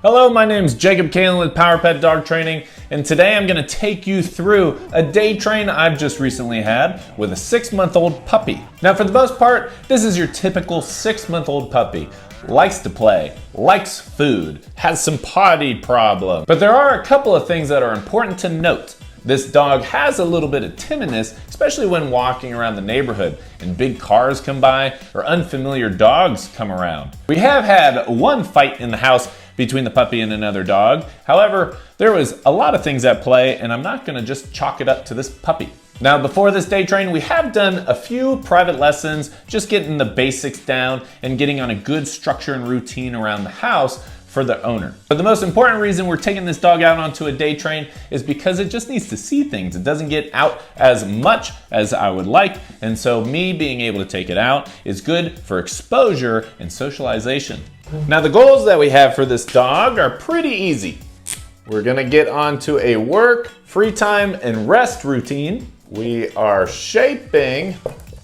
Hello, my name is Jacob Kalen with Power Pet Dog Training, and today I'm going to take you through a day train I've just recently had with a 6-month-old puppy. Now, for the most part, this is your typical 6-month-old puppy. Likes to play, likes food, has some potty problems. But there are a couple of things that are important to note. This dog has a little bit of timidness, especially when walking around the neighborhood and big cars come by or unfamiliar dogs come around. We have had one fight in the house between the puppy and another dog. However, there was a lot of things at play, and I'm not gonna just chalk it up to this puppy. Now, before this day train, we have done a few private lessons, just getting the basics down and getting on a good structure and routine around the house for the owner. But the most important reason we're taking this dog out onto a day train is because it just needs to see things. It doesn't get out as much as I would like, and so me being able to take it out is good for exposure and socialization. Now, the goals that we have for this dog are pretty easy. We're gonna get onto a work, free time, and rest routine. We are shaping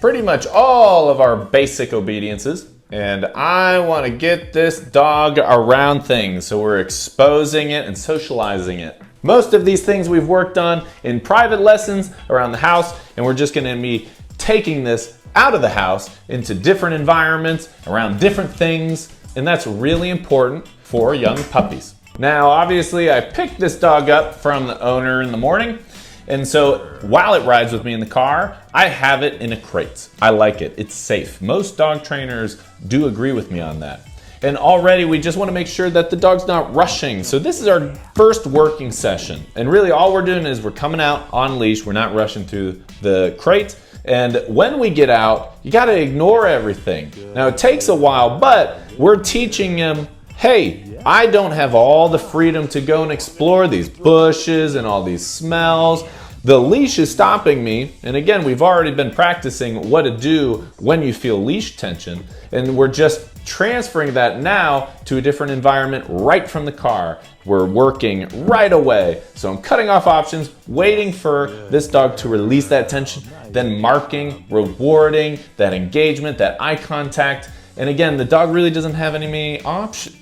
pretty much all of our basic obediences. And I want to get this dog around things, so we're exposing it and socializing it. Most of these things we've worked on in private lessons around the house, and we're just going to be taking this out of the house into different environments, around different things, and that's really important for young puppies. Now, obviously, I picked this dog up from the owner in the morning, and so while it rides with me in the car, I have it in a crate. I like it, it's safe. Most dog trainers do agree with me on that. And already we just wanna make sure that the dog's not rushing. So this is our first working session. And really all we're doing is we're coming out on leash, we're not rushing through the crate. And when we get out, you gotta ignore everything. Now it takes a while, but we're teaching him, hey, I don't have all the freedom to go and explore these bushes and all these smells. The leash is stopping me, and again, we've already been practicing what to do when you feel leash tension, and we're just transferring that now to a different environment right from the car. We're working right away. So I'm cutting off options, waiting for this dog to release that tension, then marking, rewarding that engagement, that eye contact. And again, the dog really doesn't have any options.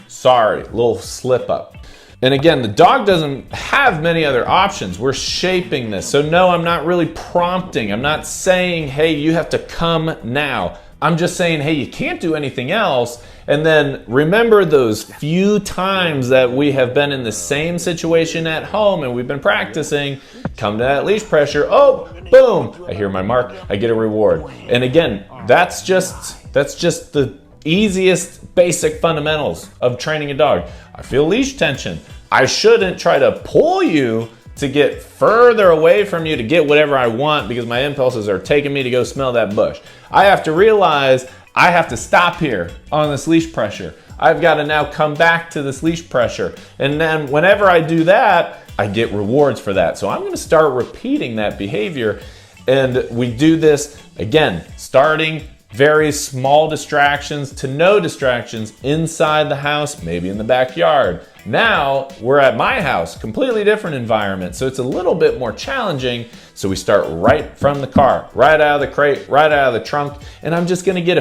Sorry, little slip up. And again, the dog doesn't have many other options. We're shaping this. So no, I'm not really prompting. I'm not saying, hey, you have to come now. I'm just saying, hey, you can't do anything else. And then remember those few times that we have been in the same situation at home and we've been practicing, come to that leash pressure, oh, boom, I hear my mark, I get a reward. And again, that's just the easiest basic fundamentals of training a dog. I feel leash tension. I shouldn't try to pull you to get further away from you to get whatever I want because my impulses are taking me to go smell that bush. I have to realize I have to stop here on this leash pressure. I've got to now come back to this leash pressure. And then whenever I do that, I get rewards for that. So I'm going to start repeating that behavior. And we do this again, starting very small distractions to no distractions inside the house, maybe in the backyard. Now we're at my house, completely different environment, so it's a little bit more challenging. So we start right from the car, right out of the crate, right out of the trunk, and I'm just gonna get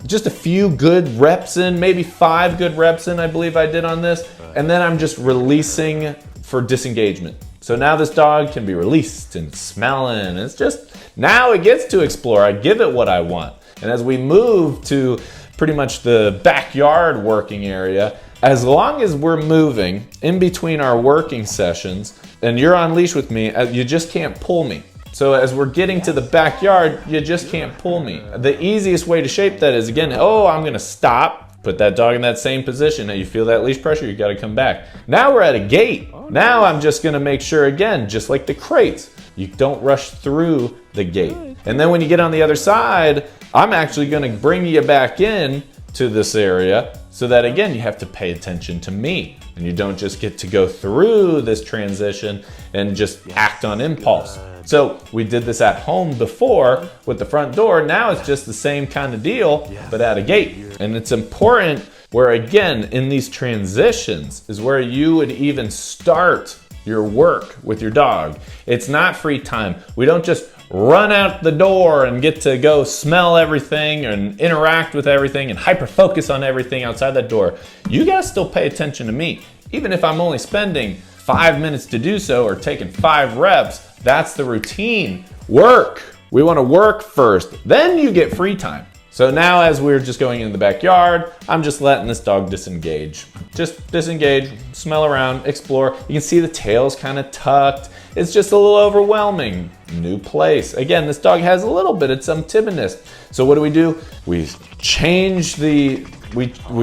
just a few good reps in, maybe 5 good reps in, I believe I did on this, and then I'm just releasing for disengagement. So now this dog can be released and smelling. It's just, now it gets to explore. I give it what I want. And as we move to pretty much the backyard working area, as long as we're moving in between our working sessions and you're on leash with me, you just can't pull me. So as we're getting to the backyard, you just can't pull me. The easiest way to shape that is, again, oh, I'm gonna stop. Put that dog in that same position. Now you feel that leash pressure, you gotta come back. Now we're at a gate. Now I'm just gonna make sure, again, just like the crates, you don't rush through the gate. And then when you get on the other side, I'm actually gonna bring you back in to this area so that, again, you have to pay attention to me. And you don't just get to go through this transition and just act on impulse. So we did this at home before with the front door. Now it's just the same kind of deal, but at a gate. And it's important where, again, in these transitions is where you would even start your work with your dog. It's not free time. We don't just run out the door and get to go smell everything and interact with everything and hyper focus on everything outside that door, you gotta still pay attention to me. Even if I'm only spending 5 minutes to do so or taking 5 reps, that's the routine. Work. We wanna work first, then you get free time. So now as we're just going in the backyard, I'm just letting this dog disengage. Just disengage, smell around, explore. You can see the tail's kind of tucked. It's just a little overwhelming. New place. Again, this dog has a little bit of some timidness. So what do? We change we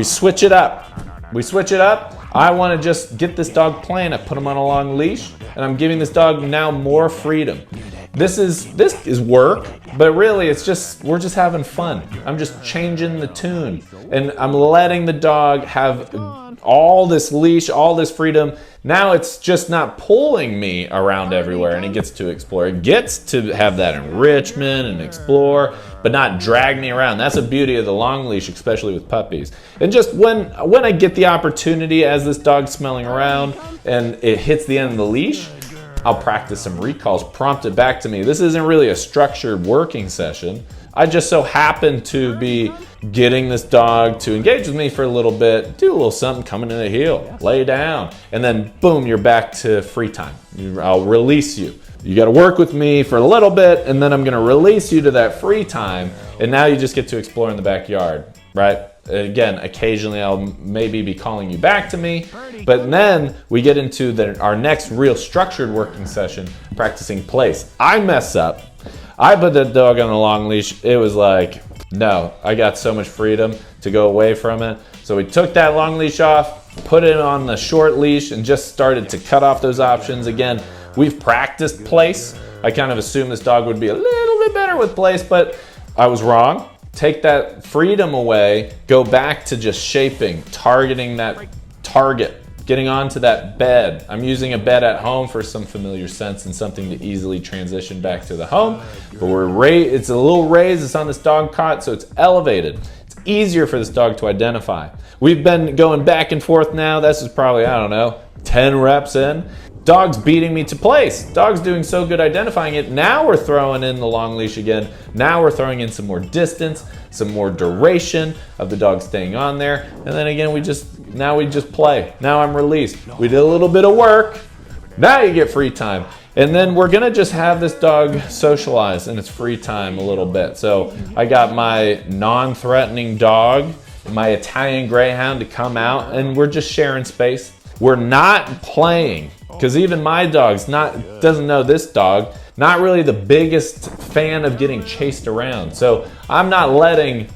switch it up. We switch it up. I want to just get this dog playing. I put him on a long leash and I'm giving this dog now more freedom. This is work, but really we're just having fun. I'm just changing the tune and I'm letting the dog have all this leash, all this freedom. Now it's just not pulling me around everywhere and it gets to explore. It gets to have that enrichment and explore, but not drag me around. That's the beauty of the long leash, especially with puppies. And just when I get the opportunity as this dog's smelling around and it hits the end of the leash, I'll practice some recalls, prompt it back to me. This isn't really a structured working session. I just so happen to be getting this dog to engage with me for a little bit, do a little something, coming in the heel, lay down, and then boom, you're back to free time. I'll release you. You gotta work with me for a little bit, and then I'm gonna release you to that free time, and now you just get to explore in the backyard, right? Again, occasionally I'll maybe be calling you back to me, but then we get into our next real structured working session, practicing place. I mess up. I put the dog on a long leash. It was like, no, I got so much freedom to go away from it. So we took that long leash off, put it on the short leash, and just started to cut off those options. Again, we've practiced place. I kind of assumed this dog would be a little bit better with place, but I was wrong. Take that freedom away, go back to just shaping, targeting that target, getting onto that bed. I'm using a bed at home for some familiar sense and something to easily transition back to the home. But it's a little raised, it's on this dog cot, so it's elevated. It's easier for this dog to identify. We've been going back and forth now. This is probably, I don't know, 10 reps in. Dog's beating me to place. Dog's doing so good identifying it. Now we're throwing in the long leash again. Now we're throwing in some more distance, some more duration of the dog staying on there. And then again, now we just play. Now I'm released. We did a little bit of work. Now you get free time. And then we're gonna just have this dog socialize in its free time a little bit. So I got my non-threatening dog, my Italian Greyhound, to come out and we're just sharing space. We're not playing. Because even my dog's doesn't know this dog, not really the biggest fan of getting chased around. So I'm not letting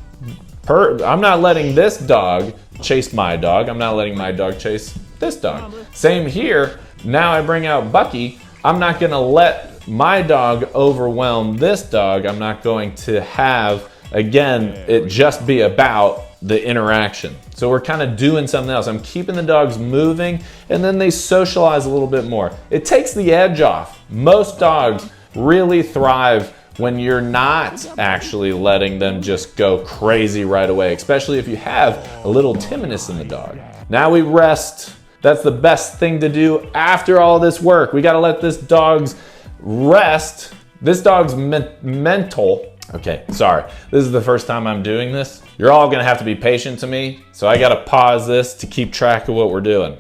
this dog chase my dog. I'm not letting my dog chase this dog. Same here. Now I bring out Bucky. I'm not gonna let my dog overwhelm this dog. I'm not going to have, again, it just be about the interaction. So we're kind of doing something else. I'm keeping the dogs moving and then they socialize a little bit more. It takes the edge off. Most dogs really thrive when you're not actually letting them just go crazy right away, especially if you have a little timidness in the dog. Now we rest. That's the best thing to do after all this work. We got to let this dog's rest. This dog's mental. Okay, sorry. This is the first time I'm doing this. You're all gonna have to be patient to me, so I gotta pause this to keep track of what we're doing.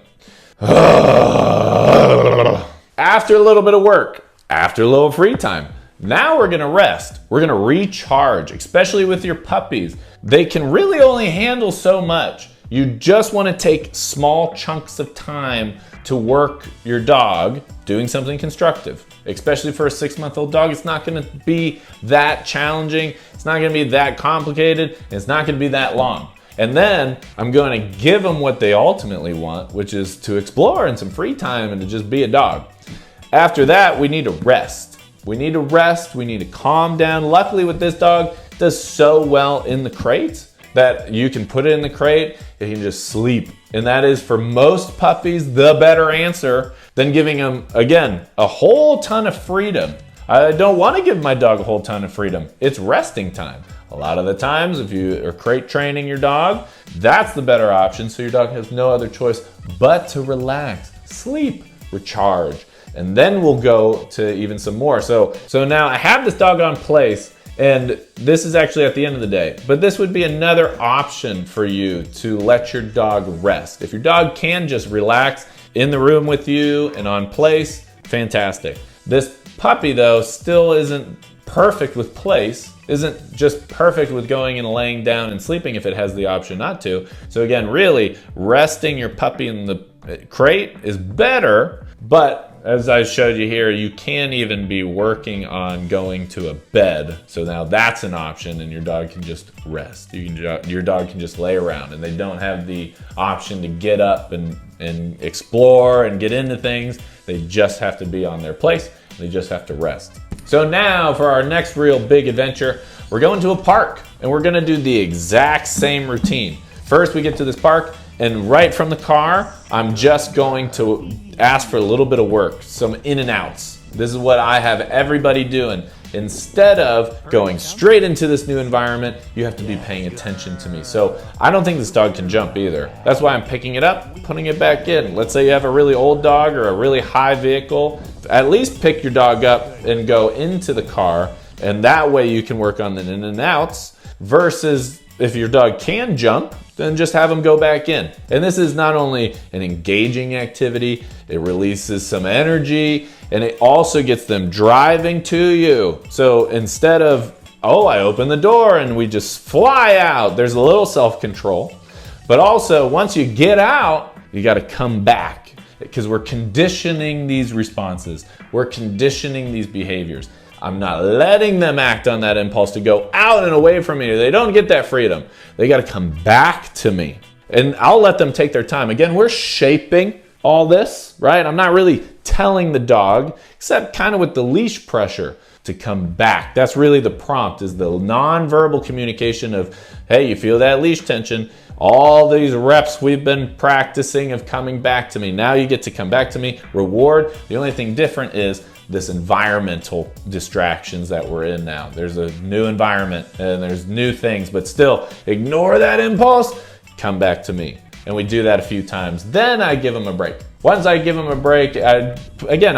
After a little bit of work, after a little free time, now we're gonna rest. We're gonna recharge, especially with your puppies. They can really only handle so much. You just wanna take small chunks of time to work your dog doing something constructive. Especially for a 6-month-old dog, it's not gonna be that challenging, it's not gonna be that complicated, and it's not gonna be that long. And then I'm gonna give them what they ultimately want, which is to explore and some free time and to just be a dog. After that, we need to rest. We need to rest, we need to calm down. Luckily with this dog, it does so well in the crate that you can put it in the crate, it can just sleep. And that is, for most puppies, the better answer than giving them, again, a whole ton of freedom. I don't want to give my dog a whole ton of freedom. It's resting time. A lot of the times, if you are crate training your dog, that's the better option, so your dog has no other choice but to relax, sleep, recharge. and then we'll go to even some more. So now I have this dog on place, and this is actually at the end of the day, but this would be another option for you to let your dog rest. If your dog can just relax in the room with you and on place, fantastic. This puppy though still isn't perfect with place, isn't just perfect with going and laying down and sleeping if it has the option not to. So again, really resting your puppy in the crate is better, but as I showed you here, you can even be working on going to a bed. So now that's an option, and your dog can just rest. Your dog can just lay around, and they don't have the option to get up and explore and get into things. They just have to be on their place. They just have to rest. So now for our next real big adventure, we're going to a park, and we're gonna do the exact same routine. First, we get to this park, and right from the car, I'm just going to ask for a little bit of work, some in and outs. This is what I have everybody doing. Instead of going straight into this new environment, you have to be paying attention to me. So I don't think this dog can jump either. That's why I'm picking it up, putting it back in. Let's say you have a really old dog or a really high vehicle. At least pick your dog up and go into the car, and that way you can work on the in and outs, versus if your dog can jump, then just have them go back in. And this is not only an engaging activity, it releases some energy, and it also gets them driving to you. So instead of, oh, I open the door and we just fly out, there's a little self-control. But also, once you get out, you gotta come back, because we're conditioning these responses. We're conditioning these behaviors. I'm not letting them act on that impulse to go out and away from me. They don't get that freedom. They got to come back to me. And I'll let them take their time. Again, we're shaping all this, right? I'm not really telling the dog, except kind of with the leash pressure, to come back. That's really the prompt, is the nonverbal communication of, hey, you feel that leash tension. All these reps we've been practicing of coming back to me. Now you get to come back to me. Reward. The only thing different is this environmental distractions that we're in now. There's a new environment and there's new things, but still ignore that impulse, come back to me. And we do that a few times. Then I give them a break. Once I give them a break, I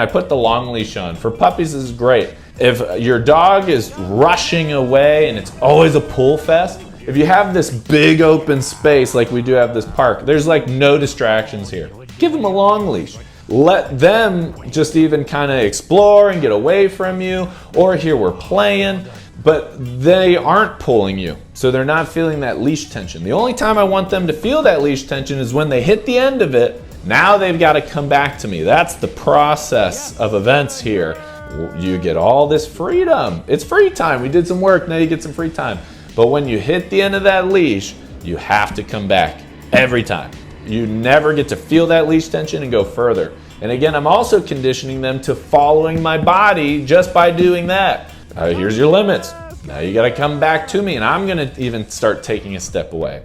put the long leash on. For puppies, this is great. If your dog is rushing away and it's always a pull fest, if you have this big open space like we do have this park, there's like no distractions here. Give them a long leash. Let them just even kind of explore and get away from you, or here we're playing, but they aren't pulling you. So they're not feeling that leash tension. The only time I want them to feel that leash tension is when they hit the end of it. Now they've got to come back to me. That's the process of events here. You get all this freedom. It's free time. We did some work, now you get some free time. But when you hit the end of that leash, you have to come back every time. You never get to feel that leash tension and go further. And again, I'm also conditioning them to following my body just by doing that. Here's your limits. Now you got to come back to me, and I'm going to even start taking a step away.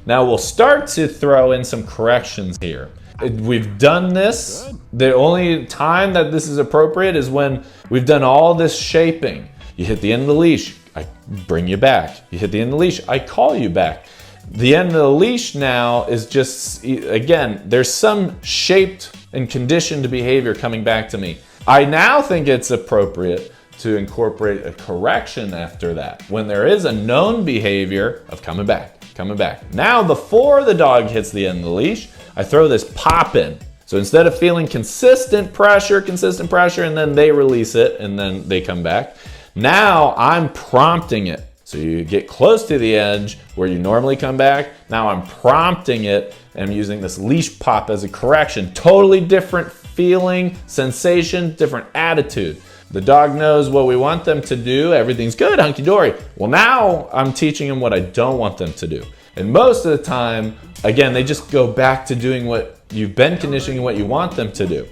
Now we'll start to throw in some corrections here. We've done this. The only time that this is appropriate is when we've done all this shaping. You hit the end of the leash, I bring you back. You hit the end of the leash, I call you back. The end of the leash now is just, again, there's some shaped and conditioned behavior coming back to me. I now think it's appropriate to incorporate a correction after that, when there is a known behavior of coming back, coming back. Now, before the dog hits the end of the leash, I throw this pop in. So instead of feeling consistent pressure, and then they release it, and then they come back, now I'm prompting it. So you get close to the edge where you normally come back. Now I'm prompting it, and I'm using this leash pop as a correction. Totally different feeling, sensation, different attitude. The dog knows what we want them to do. Everything's good, hunky-dory. Well, now I'm teaching them what I don't want them to do. And most of the time, again, they just go back to doing what you've been conditioning, what you want them to do.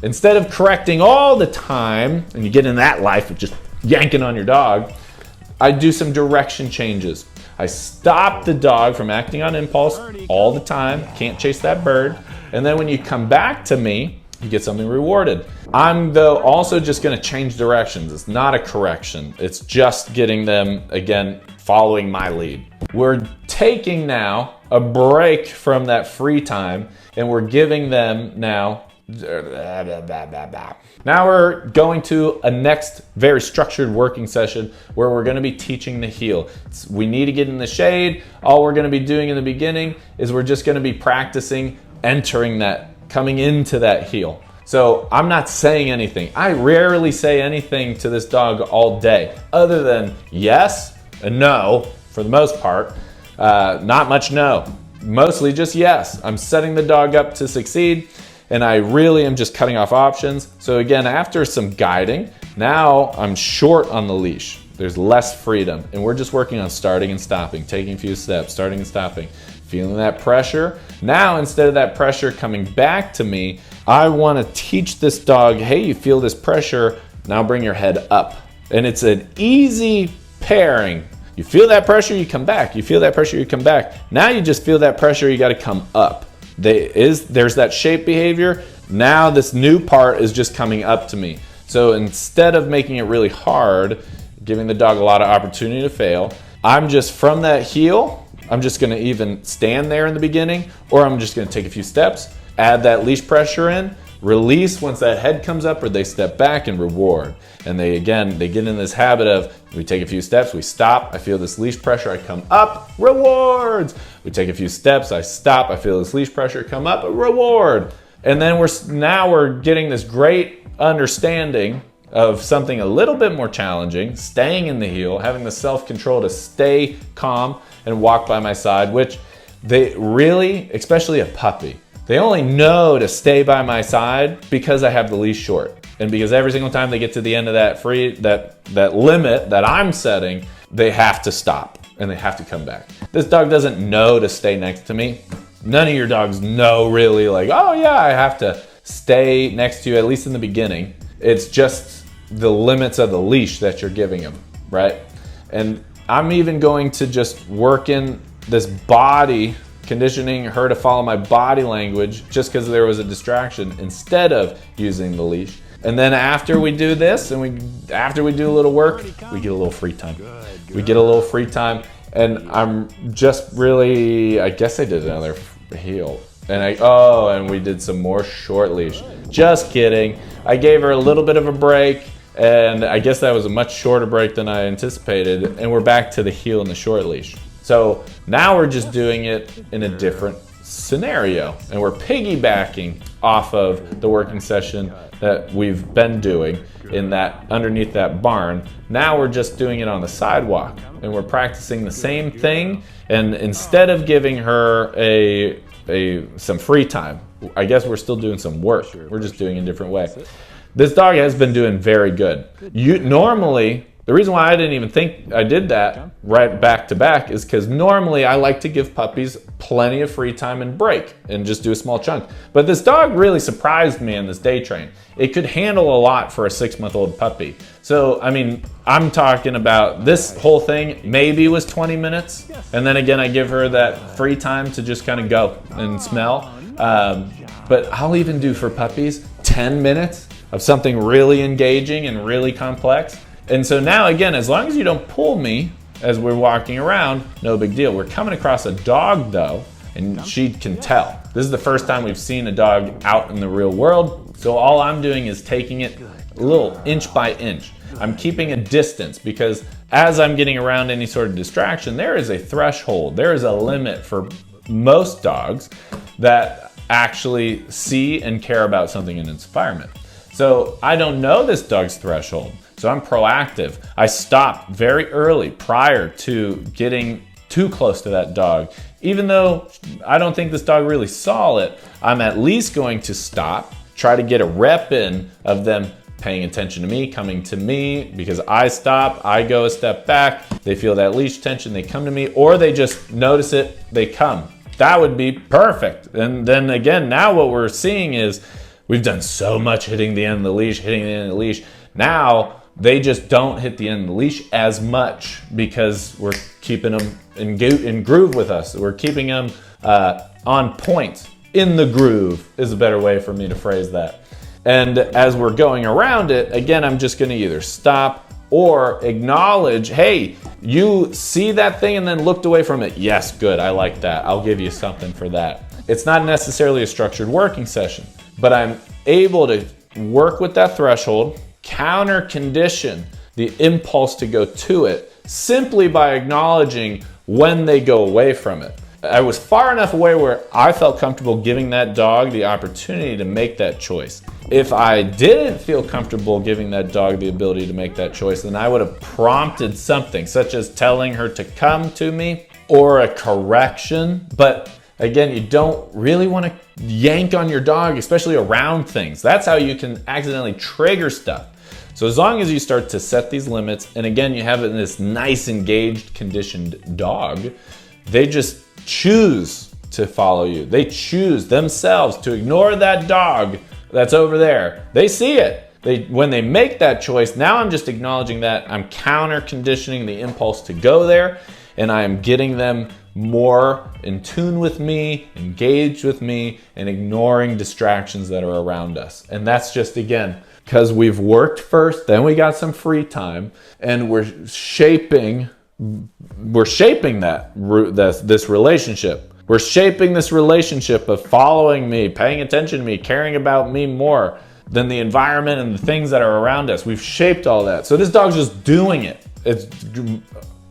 Instead of correcting all the time, and you get in that life of just yanking on your dog, I do some direction changes. I stop the dog from acting on impulse all the time. Can't chase that bird. And then when you come back to me, you get something rewarded. I'm though also just going to change directions. It's not a correction. It's just getting them, again, following my lead. We're taking now a break from that free time, and we're giving them now Now we're going to a next very structured working session where we're going to be teaching the heel. We need to get in the shade. All we're going to be doing in the beginning is we're just going to be practicing entering that, coming into that heel. So I'm not saying anything. I rarely say anything to this dog all day other than yes and no for the most part. Not much no, mostly just yes. I'm setting the dog up to succeed, and I really am just cutting off options. So again, after some guiding, now I'm short on the leash. There's less freedom, and we're just working on starting and stopping, taking a few steps, starting and stopping, feeling that pressure. Now, instead of that pressure coming back to me, I want to teach this dog, hey, you feel this pressure, now bring your head up. And it's an easy pairing. You feel that pressure, you come back. You feel that pressure, you come back. Now you just feel that pressure, you got to come up. There's that shape behavior. Now this new part is just coming up to me. So instead of making it really hard, giving the dog a lot of opportunity to fail, I'm just from that heel, I'm just going to even stand there in the beginning, or I'm just going to take a few steps, add that leash pressure in, release once that head comes up, or they step back and reward. And they get in this habit of, we take a few steps, we stop, I feel this leash pressure, I come up, rewards. We take a few steps, I stop, I feel this leash pressure, come up, reward. And then we're getting this great understanding of something a little bit more challenging, staying in the heel, having the self-control to stay calm and walk by my side, which they really, especially a puppy, they only know to stay by my side because I have the leash short. And because every single time they get to the end of that limit that I'm setting, they have to stop and they have to come back. This dog doesn't know to stay next to me. None of your dogs know really like, oh yeah, I have to stay next to you, at least in the beginning. It's just the limits of the leash that you're giving them, right? And I'm even going to just work in this body, conditioning her to follow my body language just because there was a distraction instead of using the leash. And then after we do this and after we do a little work, we get a little free time. We get a little free time, and I'm just really, I guess I did another heel. And we did some more short leash. Just kidding. I gave her a little bit of a break, and I guess that was a much shorter break than I anticipated, and we're back to the heel and the short leash. So now we're just doing it in a different scenario, and we're piggybacking off of the working session that we've been doing in that underneath that barn. Now we're just doing it on the sidewalk, and we're practicing the same thing, and instead of giving her some free time, I guess we're still doing some work. We're just doing it in a different way. This dog has been doing very good. Normally, the reason why I didn't even think I did that right back to back is because normally I like to give puppies plenty of free time and break and just do a small chunk. But this dog really surprised me in this day train. It could handle a lot for a 6-month-old puppy. So, I mean, I'm talking about this whole thing maybe was 20 minutes. And then again, I give her that free time to just kind of go and smell. But I'll even do for puppies 10 minutes of something really engaging and really complex. And so now again, as long as you don't pull me as we're walking around, no big deal. We're coming across a dog though, and she can tell. This is the first time we've seen a dog out in the real world. So all I'm doing is taking it a little inch by inch. I'm keeping a distance because as I'm getting around any sort of distraction, there is a threshold. There is a limit for most dogs that actually see and care about something in its environment. So I don't know this dog's threshold. So I'm proactive. I stop very early prior to getting too close to that dog. Even though I don't think this dog really saw it, I'm at least going to stop, try to get a rep in of them paying attention to me, coming to me, because I stop, I go a step back, they feel that leash tension, they come to me, or they just notice it, they come. That would be perfect. And then again, now what we're seeing is we've done so much hitting the end of the leash, Now, they just don't hit the end of the leash as much because we're keeping them in groove with us. We're keeping them on point. In the groove is a better way for me to phrase that. And as we're going around it, again, I'm just gonna either stop or acknowledge, hey, you see that thing and then looked away from it. Yes, good, I like that. I'll give you something for that. It's not necessarily a structured working session, but I'm able to work with that threshold, counter condition the impulse to go to it simply by acknowledging when they go away from it. I was far enough away where I felt comfortable giving that dog the opportunity to make that choice. If I didn't feel comfortable giving that dog the ability to make that choice, then I would have prompted something, such as telling her to come to me or a correction. But again, you don't really want to yank on your dog, especially around things. That's how you can accidentally trigger stuff. So as long as you start to set these limits, and again, you have this nice, engaged, conditioned dog, they just choose to follow you. They choose themselves to ignore that dog that's over there. They see it. When they make that choice, now I'm just acknowledging that. I'm counter conditioning the impulse to go there, and I am getting them more in tune with me, engaged with me, and ignoring distractions that are around us. And that's just, again, because we've worked first, then we got some free time, and we're shaping this relationship. We're shaping this relationship of following me, paying attention to me, caring about me more than the environment and the things that are around us. We've shaped all that. So this dog's just doing it. It's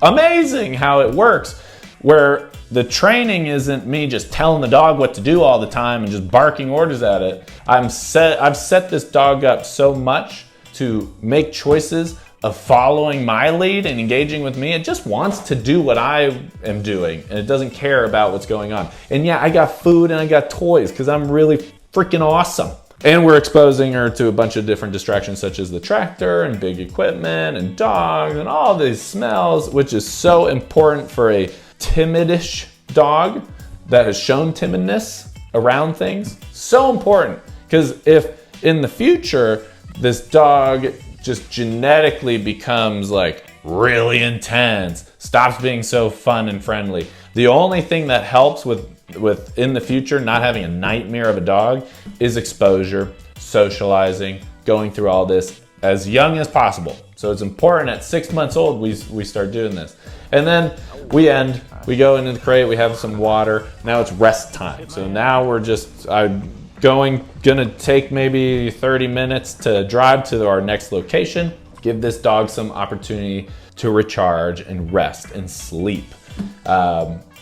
amazing how it works, where the training isn't me just telling the dog what to do all the time and just barking orders at it. I've set this dog up so much to make choices of following my lead and engaging with me. It just wants to do what I am doing, and it doesn't care about what's going on. And yeah, I got food and I got toys because I'm really freaking awesome. And we're exposing her to a bunch of different distractions, such as the tractor and big equipment and dogs and all these smells, which is so important for a timidish dog that has shown timidness around things. So important, because if in the future this dog just genetically becomes like really intense, stops being so fun and friendly, the only thing that helps with in the future not having a nightmare of a dog is exposure, socializing, going through all this as young as possible. So it's important at 6 months old we start doing this. And then we go into the crate, we have some water. Now it's rest time. So now I'm gonna take maybe 30 minutes to drive to our next location, give this dog some opportunity to recharge and rest and sleep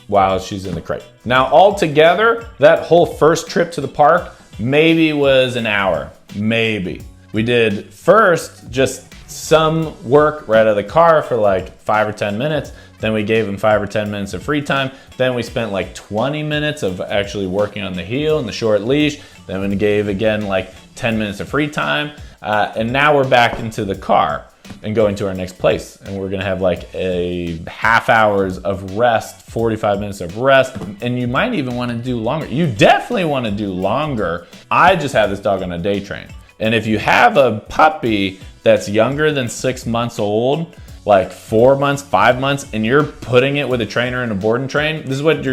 while she's in the crate. Now altogether, that whole first trip to the park maybe was an hour, maybe. We did first just some work right out of the car for like 5 or 10 minutes. Then we gave him 5 or 10 minutes of free time. Then we spent like 20 minutes of actually working on the heel and the short leash. Then we gave again like 10 minutes of free time. And now we're back into the car and going to our next place. And we're gonna have like a half hours of rest, 45 minutes of rest. And you might even wanna do longer. You definitely wanna do longer. I just have this dog on a day train. And if you have a puppy that's younger than 6 months old, like 4 months, 5 months, and you're putting it with a trainer and a board and train, this is what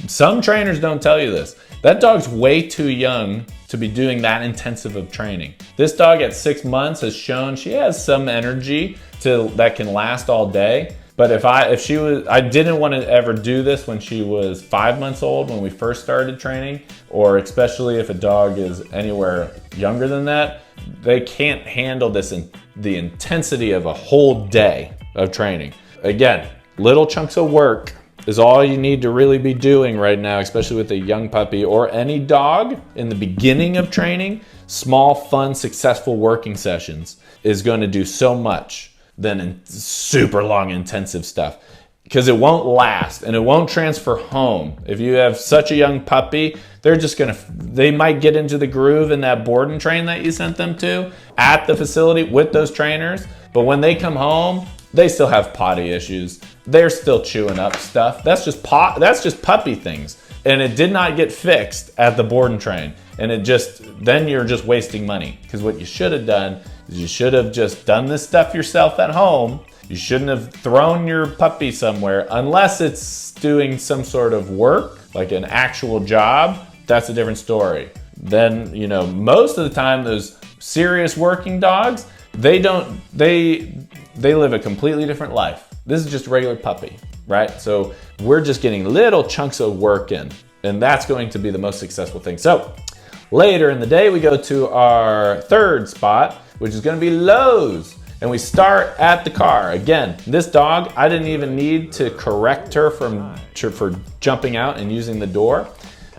some trainers don't tell you this. That dog's way too young to be doing that intensive of training. This dog at 6 months has shown she has some energy that can last all day. But I didn't want to ever do this when she was 5 months old when we first started training, or especially if a dog is anywhere younger than that. They can't handle the intensity of a whole day of training. Again, little chunks of work is all you need to really be doing right now, especially with a young puppy or any dog in the beginning of training. Small, fun, successful working sessions is going to do so much than in super long, intensive stuff, because it won't last and it won't transfer home. If you have such a young puppy, they might get into the groove in that board and train that you sent them to at the facility with those trainers. But when they come home, they still have potty issues. They're still chewing up stuff. That's just puppy things. And it did not get fixed at the board and train. And then you're just wasting money. Because what you should have done is you should have just done this stuff yourself at home. You shouldn't have thrown your puppy somewhere unless it's doing some sort of work, like an actual job. That's a different story. Then, most of the time, those serious working dogs, they live a completely different life. This is just a regular puppy, right? So we're just getting little chunks of work in, and that's going to be the most successful thing. So Later in the day, we go to our third spot, which is gonna be Lowe's. And we start at the car. Again, this dog, I didn't even need to correct her for jumping out and using the door.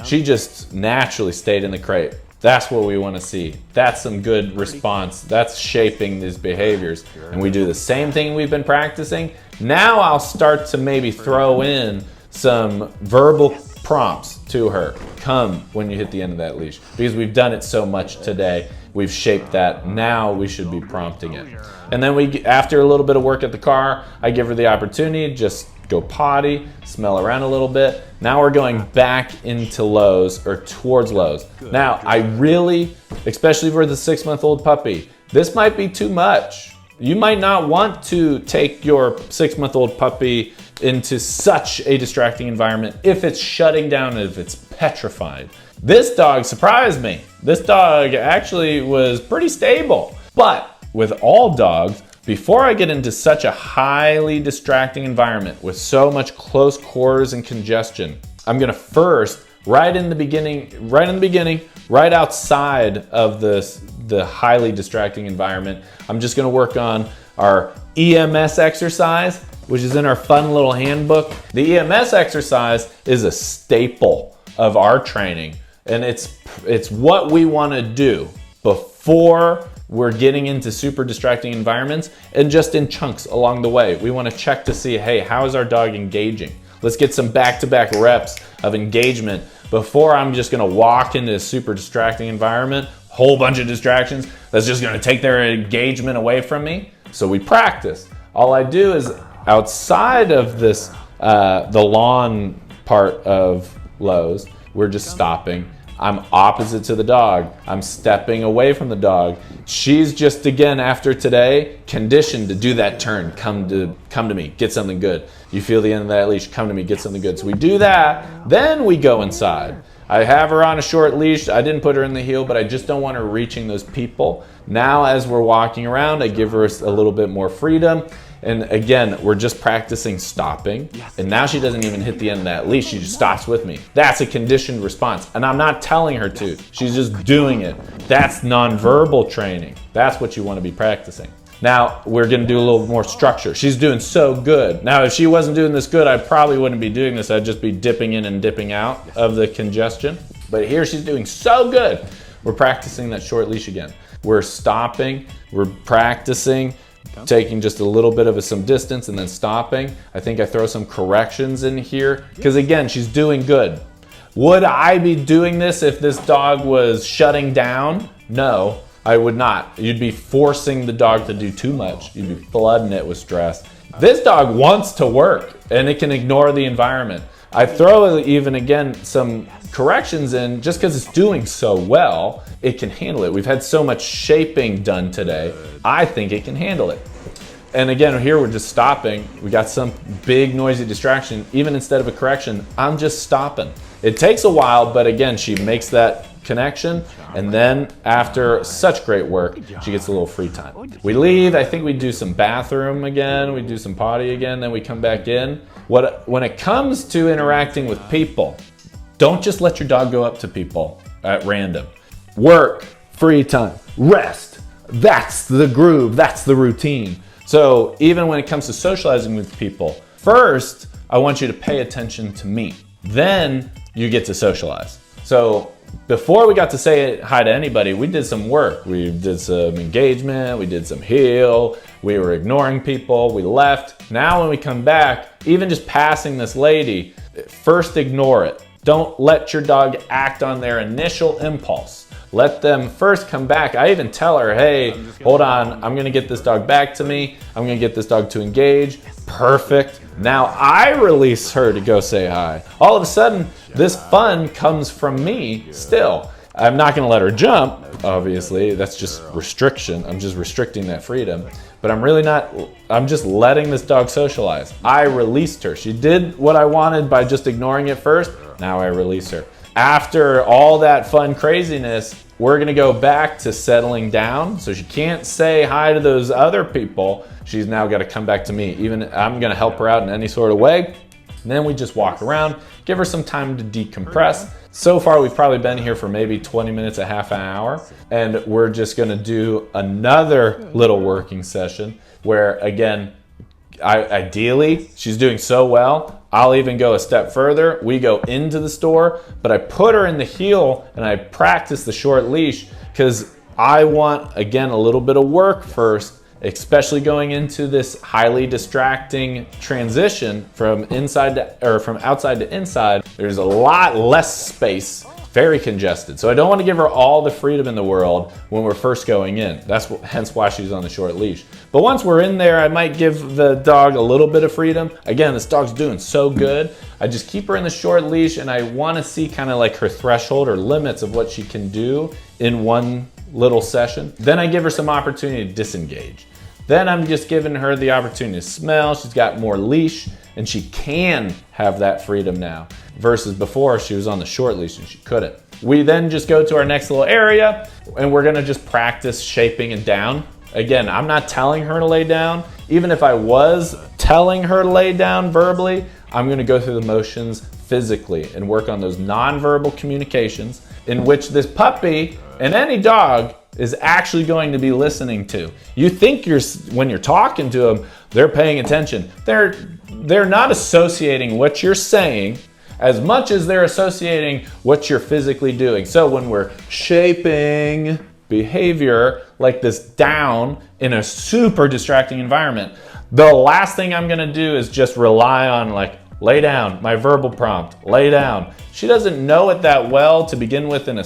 She just naturally stayed in the crate. That's what we want to see. That's some good response. That's shaping these behaviors. And we do the same thing we've been practicing. Now I'll start to maybe throw in some verbal prompts to her. Come when you hit the end of that leash. Because we've done it so much today. We've shaped that. Now we should be prompting it. And then after a little bit of work at the car, I give her the opportunity, just go potty, smell around a little bit. Now we're going back into Lowe's or towards Lowe's. Now I really, especially for the 6-month-old puppy, this might be too much. You might not want to take your 6-month-old puppy into such a distracting environment if it's shutting down, if it's petrified. This dog surprised me. This dog actually was pretty stable. But with all dogs, before I get into such a highly distracting environment with so much close quarters and congestion, I'm gonna first, right in the beginning, right outside of the highly distracting environment, I'm just gonna work on our EMS exercise, which is in our fun little handbook. The EMS exercise is a staple of our training, and it's what we wanna do before we're getting into super distracting environments, and just in chunks along the way. We want to check to see, hey, how is our dog engaging? Let's get some back-to-back reps of engagement before I'm just going to walk into a super distracting environment, whole bunch of distractions that's just going to take their engagement away from me. So we practice. All I do is outside of this, the lawn part of Lowe's, we're just stopping. I'm opposite to the dog. I'm stepping away from the dog. She's just, again, after today, conditioned to do that turn. Come to me, get something good. You feel the end of that leash, come to me, get something good. So we do that, then we go inside. I have her on a short leash. I didn't put her in the heel, but I just don't want her reaching those people. Now, as we're walking around, I give her a little bit more freedom. And again, we're just practicing stopping. And now she doesn't even hit the end of that leash. She just stops with me. That's a conditioned response. And I'm not telling her to. She's just doing it. That's nonverbal training. That's what you want to be practicing. Now, we're going to do a little more structure. She's doing so good. Now, if she wasn't doing this good, I probably wouldn't be doing this. I'd just be dipping in and dipping out of the congestion. But here she's doing so good. We're practicing that short leash again. We're stopping. We're practicing. Taking just a little bit of some distance and then stopping. I think I throw some corrections in here because again, she's doing good. Would I be doing this if this dog was shutting down? No, I would not. You'd be forcing the dog to do too much. You'd be flooding it with stress. This dog wants to work and it can ignore the environment. I throw even again some corrections in just because it's doing so well, it can handle it. We've had so much shaping done today. I think it can handle it. And again, here we're just stopping. We got some big noisy distraction. Even instead of a correction, I'm just stopping. It takes a while, but again, she makes that connection. And then after such great work, she gets a little free time. We leave, I think we do some bathroom again, we do some potty again, then we come back in. When it comes to interacting with people, don't just let your dog go up to people at random. Work, free time, rest. That's the groove, that's the routine. So even when it comes to socializing with people, first, I want you to pay attention to me. Then you get to socialize. So before we got to say hi to anybody, we did some work. We did some engagement, we did some heel, we were ignoring people, we left. Now when we come back, even just passing this lady, first ignore it. Don't let your dog act on their initial impulse. Let them first come back. I even tell her, hey, hold on, I'm gonna get this dog back to me. I'm gonna get this dog to engage. Perfect. Now I release her to go say hi. All of a sudden, this fun comes from me still. I'm not gonna let her jump, obviously. That's just restriction. I'm just restricting that freedom. But I'm really not, I'm just letting this dog socialize. I released her. She did what I wanted by just ignoring it first. Now I release her. After all that fun craziness, we're gonna go back to settling down. So she can't say hi to those other people. She's now gotta come back to me. Even I'm gonna help her out in any sort of way. And then we just walk around, give her some time to decompress, So far, we've probably been here for maybe 20 minutes, a half an hour, and we're just gonna do another little working session where, again, ideally, she's doing so well, I'll even go a step further. We go into the store, but I put her in the heel and I practice the short leash because I want, again, a little bit of work first, especially going into this highly distracting transition from outside to inside. There's a lot less space, very congested. So I don't want to give her all the freedom in the world when we're first going in. Hence why she's on the short leash. But once we're in there, I might give the dog a little bit of freedom. Again, this dog's doing so good. I just keep her in the short leash and I want to see kind of like her threshold or limits of what she can do in one little session. Then I give her some opportunity to disengage. Then I'm just giving her the opportunity to smell. She's got more leash and she can have that freedom now versus before she was on the short leash and she couldn't. We then just go to our next little area and we're gonna just practice shaping it down. Again, I'm not telling her to lay down. Even if I was telling her to lay down verbally, I'm gonna go through the motions physically and work on those nonverbal communications in which this puppy and any dog is actually going to be listening to. You think when you're talking to them, they're paying attention. They're not associating what you're saying as much as they're associating what you're physically doing. So when we're shaping behavior like this down in a super distracting environment, the last thing I'm gonna do is just rely on like, lay down, my verbal prompt, lay down. She doesn't know it that well to begin with in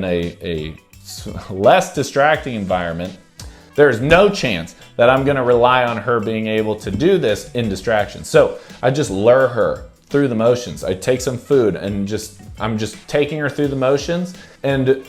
a less distracting environment. There's no chance that I'm gonna rely on her being able to do this in distraction. So I just lure her through the motions. I take some food and I'm just taking her through the motions, and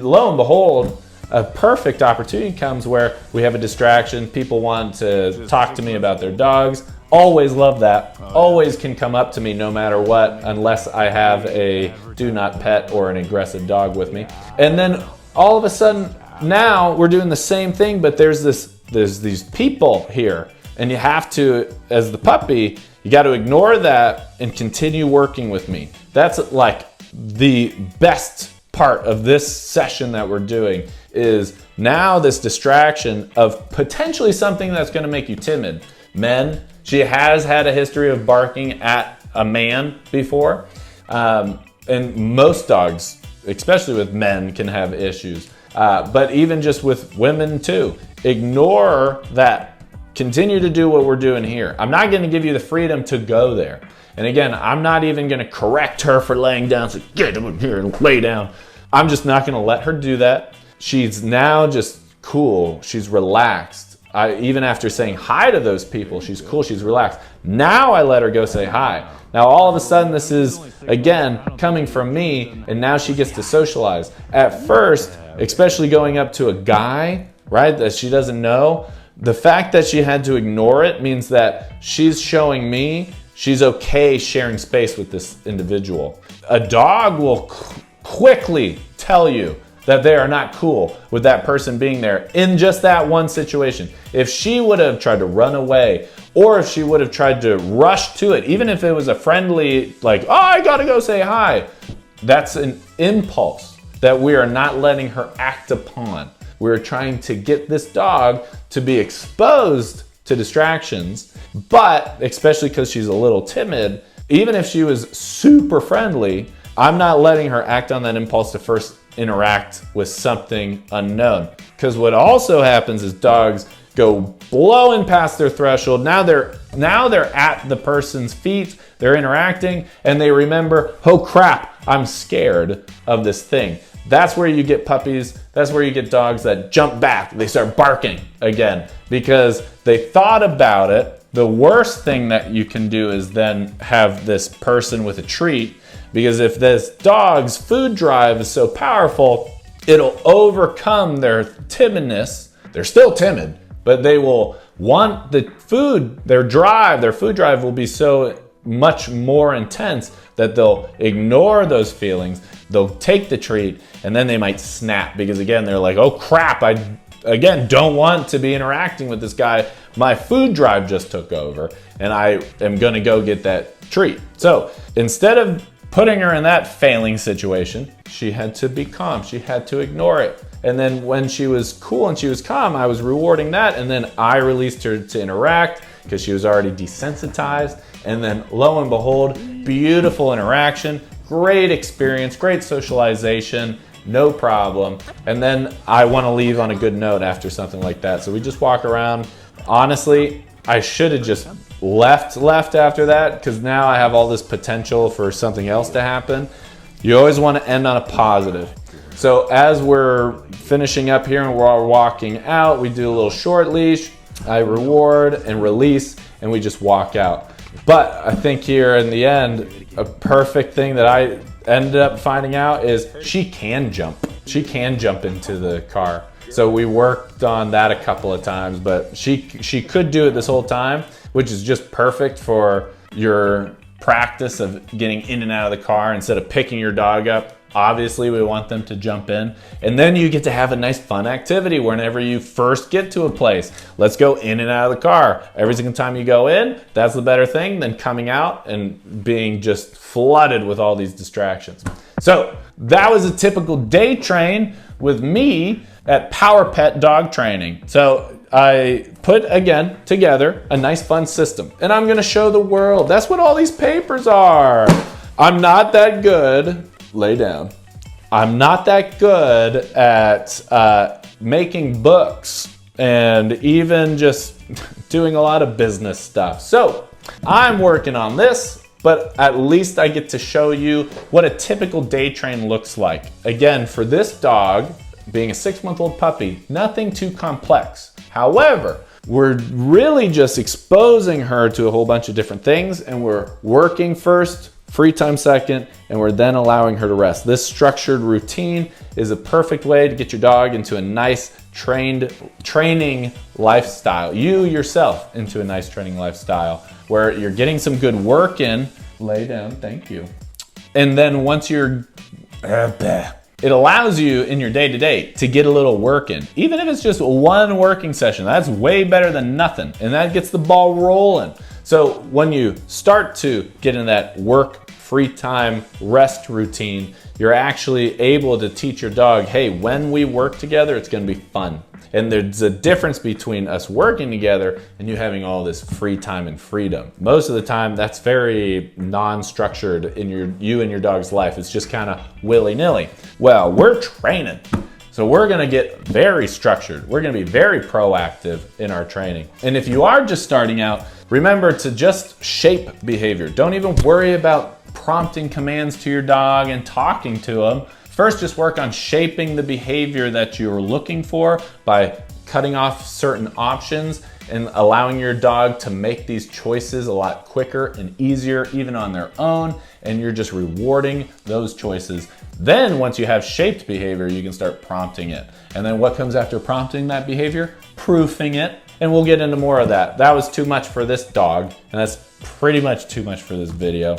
lo and behold, a perfect opportunity comes where we have a distraction. People want to talk to me about their dogs. Always love that. Always can come up to me no matter what, unless I have a do not pet or an aggressive dog with me. And then all of a sudden, now we're doing the same thing, but there's these people here, and you have to, as the puppy, you got to ignore that and continue working with me. That's like the best part of this session that we're doing is now this distraction of potentially something that's going to make you timid. Men, she has had a history of barking at a man before, and most dogs, especially with men, can have issues. But even just with women too, ignore that. Continue to do what we're doing here. I'm not going to give you the freedom to go there. And again, I'm not even going to correct her for laying down. So get over here and lay down. I'm just not going to let her do that. She's now just cool. She's relaxed. Even after saying hi to those people, she's cool. She's relaxed. Now I let her go say hi. Now all of a sudden this is, again, coming from me, and now she gets to socialize. At first, especially going up to a guy, right, that she doesn't know, the fact that she had to ignore it means that she's showing me she's okay sharing space with this individual. A dog will quickly tell you that they are not cool with that person being there in just that one situation. If she would have tried to run away, or if she would have tried to rush to it, even if it was a friendly, like, oh, I gotta go say hi, that's an impulse that we are not letting her act upon. We're trying to get this dog to be exposed to distractions, but especially because she's a little timid, even if she was super friendly, I'm not letting her act on that impulse to first interact with something unknown. Because what also happens is dogs go blowing past their threshold. Now they're at the person's feet, they're interacting, and they remember, oh crap, I'm scared of this thing. That's where you get puppies, that's where you get dogs that jump back, they start barking again because they thought about it. The worst thing that you can do is then have this person with a treat, because if this dog's food drive is so powerful, it'll overcome their timidness. They're still timid, but they will want the food, their food drive will be so much more intense that they'll ignore those feelings, they'll take the treat, and then they might snap because again, they're like, oh crap, I again don't want to be interacting with this guy. My food drive just took over and I am gonna go get that treat. So instead of putting her in that failing situation, she had to be calm. She had to ignore it. And then when she was cool and she was calm, I was rewarding that. And then I released her to interact because she was already desensitized. And then lo and behold, beautiful interaction, great experience, great socialization, no problem. And then I want to leave on a good note after something like that. So we just walk around. Honestly, I should have just left after that, because now I have all this potential for something else to happen. You always want to end on a positive. So as we're finishing up here and we're walking out, we do a little short leash, I reward and release, and we just walk out. But I think here in the end, a perfect thing that I ended up finding out is she can jump. She can jump into the car. So we worked on that a couple of times, but she could do it this whole time, which is just perfect for your practice of getting in and out of the car instead of picking your dog up. Obviously, we want them to jump in. And then you get to have a nice fun activity whenever you first get to a place. Let's go in and out of the car. Every single time you go in, that's the better thing than coming out and being just flooded with all these distractions. So that was a typical day train with me at Power Pet Dog Training. So I put, again, together a nice fun system. And I'm gonna show the world. That's what all these papers are. I'm not that good. Lay down. I'm not that good at making books and even just doing a lot of business stuff. So I'm working on this, but at least I get to show you what a typical day train looks like. Again, for this dog, being a 6-month-old puppy, nothing too complex. However, we're really just exposing her to a whole bunch of different things, and we're working first, free time second, and we're then allowing her to rest. This structured routine is a perfect way to get your dog into a nice training lifestyle. You yourself into a nice training lifestyle where you're getting some good work in. Lay down, thank you. And then once you're, it allows you in your day-to-day to get a little work in. Even if it's just one working session, that's way better than nothing. And that gets the ball rolling. So when you start to get in that work, free time, rest routine, you're actually able to teach your dog, hey, when we work together, it's gonna be fun. And there's a difference between us working together and you having all this free time and freedom. Most of the time, that's very non-structured in you and your dog's life. It's just kind of willy-nilly. Well, we're training. So we're gonna get very structured. We're gonna be very proactive in our training. And if you are just starting out, remember to just shape behavior. Don't even worry about prompting commands to your dog and talking to them. First, just work on shaping the behavior that you're looking for by cutting off certain options and allowing your dog to make these choices a lot quicker and easier, even on their own, and you're just rewarding those choices. Then once you have shaped behavior, you can start prompting it. And then what comes after prompting that behavior? Proofing it. And we'll get into more of that. That was too much for this dog, and that's pretty much too much for this video.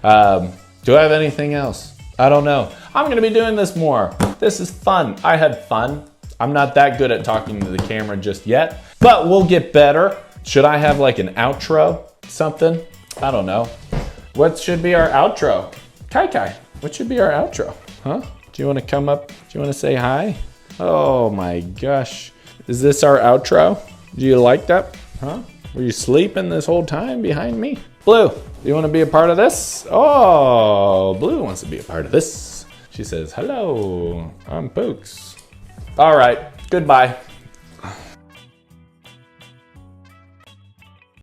Do I have anything else? I don't know. I'm gonna be doing this more. This is fun. I had fun. I'm not that good at talking to the camera just yet, but we'll get better. Should I have like an outro? Something? I don't know. What should be our outro? Kai, what should be our outro? Huh? Do you wanna come up? Do you wanna say hi? Oh my gosh. Is this our outro? Do you like that? Huh? Were you sleeping this whole time behind me? Blue, do you want to be a part of this? Oh, Blue wants to be a part of this. She says, hello, I'm Pooks. All right, goodbye.